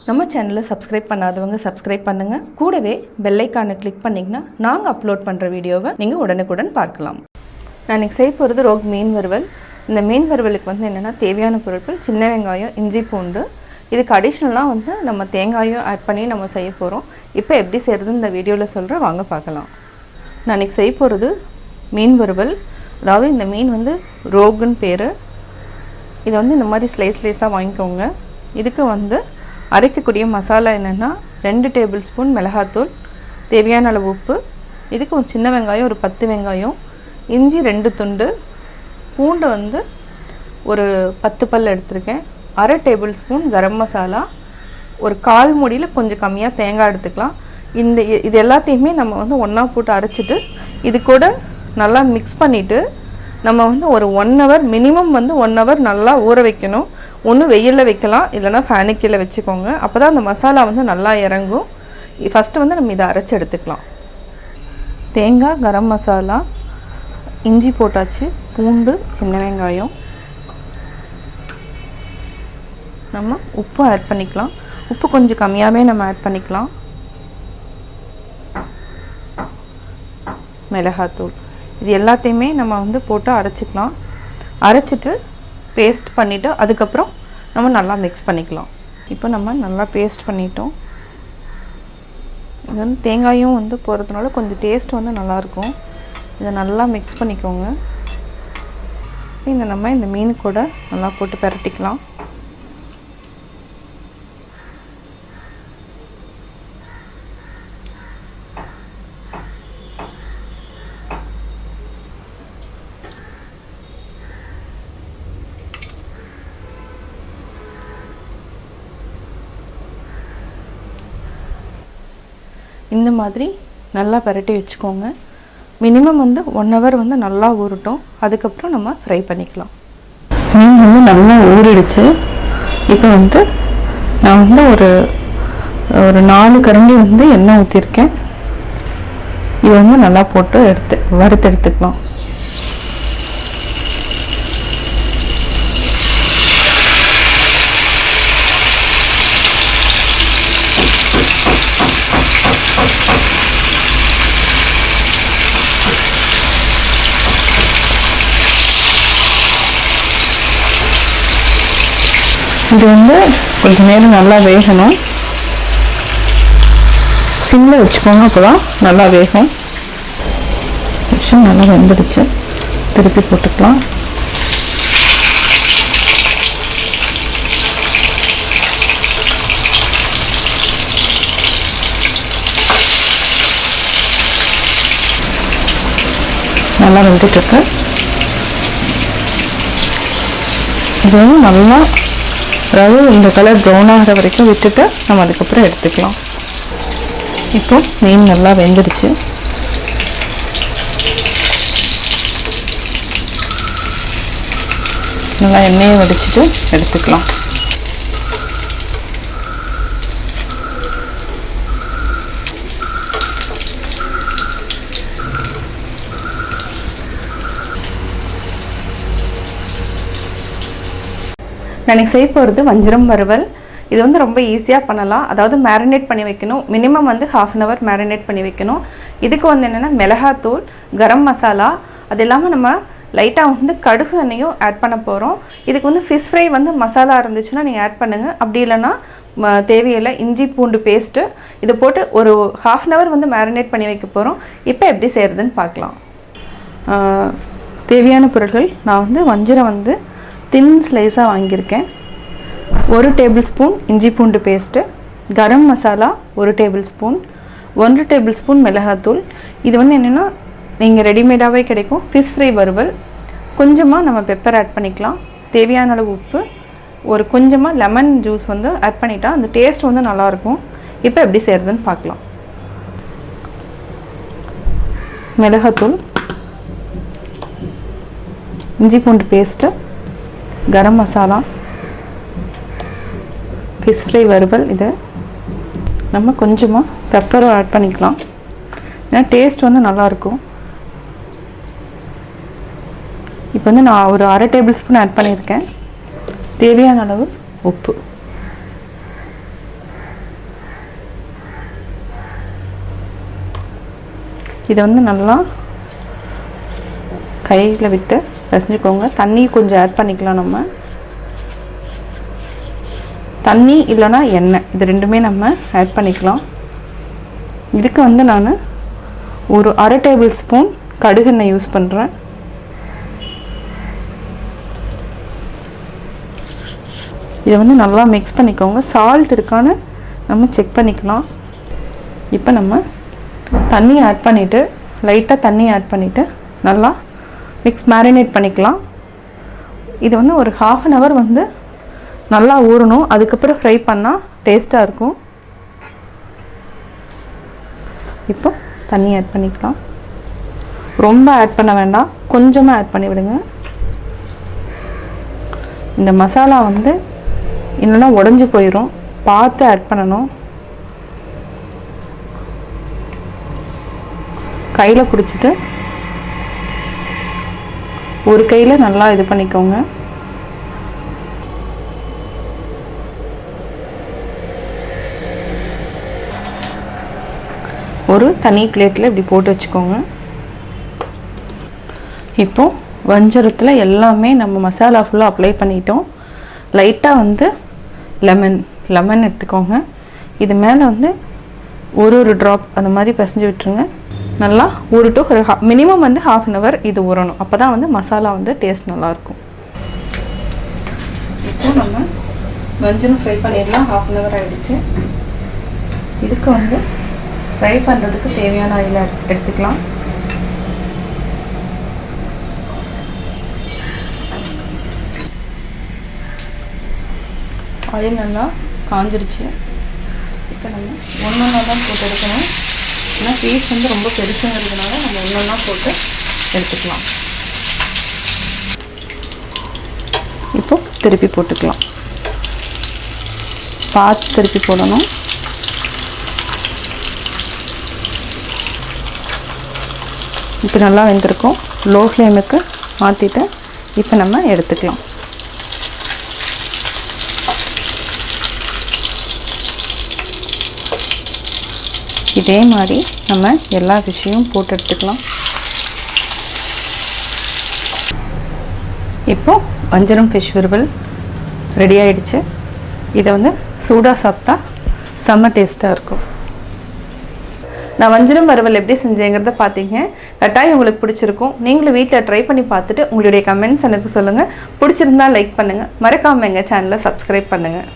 நம்ம சேனலை சப்ஸ்கிரைப் பண்ணாதவங்க சப்ஸ்கிரைப் பண்ணுங்கள். கூடவே பெல் ஐக்கானை கிளிக் பண்ணிங்கன்னா நாங்கள் அப்லோட் பண்ணுற வீடியோவை நீங்கள் உடனுக்குடன் பார்க்கலாம். நான் இன்றைக்கி செய்ய போகிறது ரோக் மீன் வறுவல். இந்த மீன் வறுவலுக்கு வந்து என்னென்னா தேவையான பொருட்கள் சின்ன வெங்காயம், இஞ்சி பூண்டு. இதுக்கு அடிஷ்னலாக வந்து நம்ம தேங்காயும் ஆட் பண்ணி நம்ம செய்ய போகிறோம். இப்போ எப்படி செய்கிறதுன்னு இந்த வீடியோவில் சொல்கிறேன், வாங்க பார்க்கலாம். நான் இன்றைக்கி செய்ய போகிறது மீன் வறுவல். அதாவது இந்த மீன் வந்து ரோகுன்னு பேர். இதை வந்து இந்த மாதிரி ஸ்லைஸாக வாங்கிக்கோங்க. இதுக்கு வந்து அரைக்கக்கூடிய மசாலா என்னென்னா 2 டேபிள் ஸ்பூன் மிளகாத்தூள், தேவையான அளவு உப்பு, இதுக்கு ஒரு சின்ன வெங்காயம் ஒரு 10 வெங்காயம், இஞ்சி 2 துண்டு, பூண்டு வந்து ஒரு 10 பல் எடுத்திருக்கேன், அரை டேபிள் ஸ்பூன் கரம் மசாலா, ஒரு 1/4 மூடியில் கொஞ்சம் கம்மியாக தேங்காய் எடுத்துக்கலாம். இது எல்லாத்தையுமே நம்ம வந்து ஒன்றா போட்டு அரைச்சிட்டு இது கூட நல்லா மிக்ஸ் பண்ணிவிட்டு நம்ம வந்து ஒரு 1 ஹவர் மினிமம் வந்து 1 ஹவர் நல்லா ஊற வைக்கணும். ஒன்று வெயிலில் வைக்கலாம், இல்லைனா ஃபேனுக்கு கீழே வச்சுக்கோங்க. அப்போ தான் அந்த மசாலா வந்து நல்லா இறங்கும். ஃபஸ்ட்டு வந்து நம்ம இதை அரைச்சி எடுத்துக்கலாம். தேங்காய், கரம் மசாலா, இஞ்சி போட்டாச்சு, பூண்டு, சின்ன வெங்காயம். நம்ம உப்பு ஆட் பண்ணிக்கலாம். உப்பு கொஞ்சம் கம்மியாகவே நம்ம ஆட் பண்ணிக்கலாம். மிளகாத்தூள், இது எல்லாத்தையுமே நம்ம வந்து போட்டு அரைச்சிக்கலாம். அரைச்சிட்டு பேஸ்ட் பண்ணிவிட்டு அதுக்கப்புறம் நம்ம நல்லா மிக்ஸ் பண்ணிக்கலாம். இப்போ நம்ம நல்லா பேஸ்ட் பண்ணிட்டோம். இது வந்து தேங்காயும் வந்து போகிறதுனால கொஞ்சம் டேஸ்ட் வந்து நல்லாயிருக்கும். இதை நல்லா மிக்ஸ் பண்ணிக்கோங்க. நம்ம இந்த மீன் கூட நல்லா போட்டு பிரட்டிக்கலாம். இந்த மாதிரி நல்லா பரட்டி வச்சுக்கோங்க. மினிமம் வந்து 1 ஹவர் வந்து நல்லா ஊறட்டும். அதுக்கப்புறம் நம்ம ஃப்ரை பண்ணிக்கலாம். மீன் வந்து நல்லா ஊறிடுச்சு. இப்போ வந்து நான் வந்து ஒரு 4 கரண்டி வந்து எண்ணெய் ஊற்றிருக்கேன். இது வந்து நல்லா போட்டு வறுத்து எடுத்துக்கலாம். இது வந்து கொஞ்சம் நேரம் நல்லா வேகணும். சிம்மில் வச்சுக்கோங்க, அப்போ தான் நல்லா வேகும். நல்லா வெந்துடுச்சு. திருப்பி போட்டுக்கலாம். நல்லா வெந்துட்டுருக்கு. இது வந்து நல்லா, அதாவது இந்த கலர் ப்ரௌன் ஆகிற வரைக்கும் விட்டுட்டு நம்ம அதுக்கப்புறம் எடுத்துக்கலாம். இப்போ மீன் நல்லா வெந்துடுச்சு. நல்லா எண்ணெயை வடிச்சிட்டு எடுத்துக்கலாம். நான் செய்ய போகிறது வஞ்சரம் வறுவல். இது வந்து ரொம்ப ஈஸியாக பண்ணலாம். அதாவது மேரினேட் பண்ணி வைக்கணும். மினிமம் வந்து 1/2 ஹவர் மேரினேட் பண்ணி வைக்கணும். இதுக்கு வந்து என்னென்னா மிளகாத்தூள், கரம் மசாலா, அது இல்லாமல் நம்ம லைட்டாக வந்து கடுகு எண்ணெயும் ஆட் பண்ண போகிறோம். இதுக்கு வந்து ஃபிஷ் ஃப்ரை வந்து மசாலா இருந்துச்சுன்னா நீங்கள் ஆட் பண்ணுங்கள். அப்படி இல்லைன்னா தேவையில்லை. இஞ்சி பூண்டு பேஸ்ட்டு இதை போட்டு ஒரு 1/2 ஹவர் வந்து மேரினேட் பண்ணி வைக்க போகிறோம். இப்போ எப்படி செய்கிறதுன்னு பார்க்கலாம். தேவையான பொருட்கள், நான் வந்து வஞ்சரம் வந்து தின் ஸ்லைஸாக வாங்கியிருக்கேன். 1 டேபிள் ஸ்பூன் இஞ்சி பூண்டு paste, garam masala 1 table spoon, 1 table spoon மிளகாத்தூள். இது வந்து என்னென்னா நீங்கள் ரெடிமேடாகவே கிடைக்கும். ஃபிஷ் ஃப்ரை வறுவல். கொஞ்சமாக நம்ம பெப்பர் ஆட் பண்ணிக்கலாம். தேவையான அளவு உப்பு, ஒரு கொஞ்சமாக லெமன் ஜூஸ் வந்து ஆட் பண்ணிட்டா அந்த டேஸ்ட் வந்து நல்லாயிருக்கும். இப்போ எப்படி செய்கிறதுன்னு பார்க்கலாம். மிளகாத்தூள், இஞ்சி பூண்டு paste, garam masala, fish fry வறுவல். இது நம்ம கொஞ்சமாக பெப்பரும் ஆட் பண்ணிக்கலாம். ஏன்னா டேஸ்ட் வந்து நல்லாயிருக்கும். இப்போ வந்து நான் ஒரு 1/2 டேபிள் ஸ்பூன் ஆட் பண்ணியிருக்கேன். தேவையான அளவு உப்பு. இதை வந்து நல்லா கையில் விட்டு பிசைஞ்சுக்கோங்க. தண்ணி கொஞ்சம் ஆட் பண்ணிக்கலாம். நம்ம தண்ணி இல்லைன்னா எண்ணெய் இது ரெண்டுமே நம்ம ஆட் பண்ணிக்கலாம். இதுக்கு வந்து நான் ஒரு 1/2 டேபிள் ஸ்பூன் கடுகெண்ணெய் யூஸ் பண்ணுறேன். இதை வந்து நல்லா மிக்ஸ் பண்ணிக்கோங்க. சால்ட் இருக்கான்னு நம்ம செக் பண்ணிக்கலாம். இப்போ நம்ம தண்ணி ஆட் பண்ணிவிட்டு லைட்டாக தண்ணி ஆட் பண்ணிவிட்டு நல்லா மேரினேட் பண்ணிக்கலாம். இது வந்து ஒரு 1/2 hour வந்து நல்லா ஊறணும். அதுக்கப்புறம் ஃப்ரை பண்ணால் டேஸ்ட்டாக இருக்கும். இப்போ தண்ணி ஆட் பண்ணிக்கலாம். ரொம்ப ஆட் பண்ண வேண்டாம், கொஞ்சமாக ஆட் பண்ணி விடுங்க. இந்த மசாலா வந்து இல்லைன்னா உடஞ்சி போயிடும், பார்த்து ஆட் பண்ணணும். கையில் பிடிச்சிட்டு ஒரு கையில் நல்லா இது பண்ணிக்கோங்க. ஒரு தனி பிளேட்டில் இப்படி போட்டு வச்சுக்கோங்க. இப்போது வஞ்சரத்தில் எல்லாமே நம்ம மசாலா ஃபுல்லாக அப்ளை பண்ணிட்டோம். லைட்டாக வந்து லெமன் எடுத்துக்கோங்க. இது மேலே வந்து ஒரு ட்ராப் அந்த மாதிரி பிசைஞ்சு விட்டுருங்க. நல்லா ஊறட்டும். ஒரு மினிமம் வந்து 1/2 hour இது ஊறணும். அப்போ தான் வந்து மசாலா வந்து டேஸ்ட் நல்லாயிருக்கும். இப்போ நம்ம வஞ்சரம் ஃப்ரை பண்ணிடலாம். 1/2 hour ஆகிடுச்சு. இதுக்கு வந்து ஃப்ரை பண்ணுறதுக்கு தேவையான ஆயில் எடுத்துக்கலாம். ஆயில் நல்லா காஞ்சிருச்சு. இப்போ நம்ம ஒன்றா தான் போட்டு எடுக்கணும். ஏன்னா பீஸ் வந்து ரொம்ப பெருசுங்கிறதுனால நம்ம ஒன்றா போட்டு எடுத்துக்கலாம். இப்போ திருப்பி போட்டுக்கலாம். பார்த்து திருப்பி போடணும். இப்போ நல்லா வெந்திருக்கும். லோ ஃப்ளேமுக்கு மாற்றிட்டு இப்போ நம்ம எடுத்துக்கலாம். இதே மாதிரி நம்ம எல்லா ஃபிஷ்ஷையும் போட்டு எடுத்துக்கலாம். இப்போது வஞ்சரம் ஃபிஷ் வறுவல் ரெடி ஆகிடுச்சு. இதை வந்து சூடாக சாப்பிட்டா செம்ம டேஸ்ட்டாக இருக்கும். நான் வஞ்சரம் வறுவல் எப்படி செஞ்சேங்கிறத பார்த்தீங்க. கட்டாயம் உங்களுக்கு பிடிச்சிருக்கும். நீங்களும் வீட்டில் ட்ரை பண்ணி பார்த்துட்டு உங்களுடைய கமெண்ட்ஸ் எனக்கு சொல்லுங்கள். பிடிச்சிருந்தா லைக் பண்ணுங்கள். மறக்காமல் எங்கள் சேனலை சப்ஸ்கிரைப் பண்ணுங்கள்.